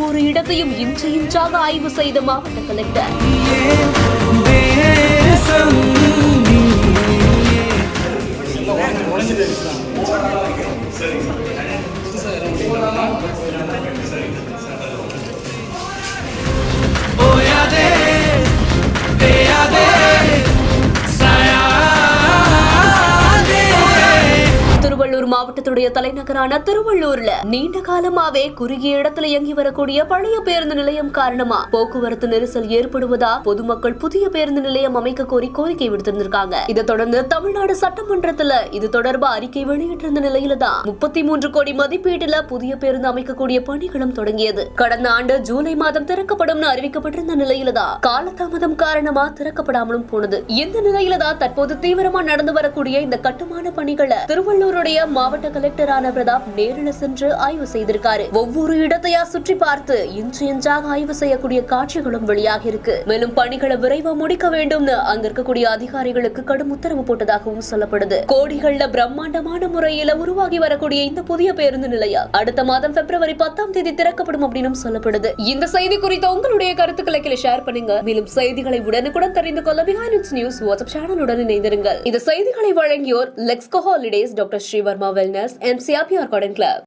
ஒவ்வொரு இடத்தையும் இன்று இன்றாக ஆய்வு செய்த மாவட்ட கலெக்டர். திருவள்ளூர் மாவட்டத்துடைய தலைநகரான திருவள்ளூர்ல நீண்ட காலமாவே குறுகிய இடத்துல இயங்கி வரக்கூடிய பழைய பேருந்து நிலையம் காரணமா போக்குவரத்து நெரிசல் ஏற்படுவதா பொதுமக்கள் புதிய பேருந்து நிலையம் அமைக்க கோரி கோரிக்கை விடுத்திருந்திருக்காங்க. இதை தொடர்ந்து தமிழ்நாடு சட்டமன்றத்துல இது தொடர்பா அறிக்கை வெளியிட்டிருந்த நிலையில தான் 33 கோடி மதிப்பீட்டுல புதிய பேருந்து அமைக்கக்கூடிய பணிகளும் தொடங்கியது. கடந்த ஆண்டு ஜூலை மாதம் திறக்கப்படும் அறிவிக்கப்பட்டிருந்த நிலையில தான் காலதாமதம் காரணமா திறக்கப்படாமலும் போனது. இந்த நிலையில தான் தற்போது தீவிரமா நடந்து வரக்கூடிய இந்த கட்டுமான பணிகளை திருவள்ளூருடைய மாவட்ட கலெக்டரான பிரதாப் நேரில் சென்று ஆய்வு செய்திருக்காரு. ஒவ்வொரு இடத்தையா சுற்றி பார்த்து இன்று இன்றாக ஆய்வு செய்யக்கூடிய காட்சிகளும் வெளியாகி இருக்கு. மேலும் பணிகளை விரைவா முடிக்க வேண்டும்னு அங்க இருக்கக்கூடிய அதிகாரிகளுக்கு கடும் உத்தரவு போட்டதாகவும் சொல்லப்படுது. கோடிகள்ல பிரம்மாண்டமான முறையில உருவாகி வரக்கூடிய இந்த புதிய பேருந்து நிலையம் அடுத்த மாதம் பிப்ரவரி 10ஆம் தேதி திறக்கப்படும் அப்படின்னு சொல்லப்படுது. இந்த செய்தி குறித்த உங்களுடைய கருத்துக்களை ஷேர் பண்ணுங்க. மேலும் செய்திகளை உடனுக்குடன் தெரிந்து கொள்ள பிஹைண்ட் நியூஸ் வாட்ஸ்அப் சேனலுடன் இணைந்திருங்கள். இந்த செய்திகளை வழங்கியோர் Lexco holidays, doctor Srivarma wellness, MCRPR Garden Club.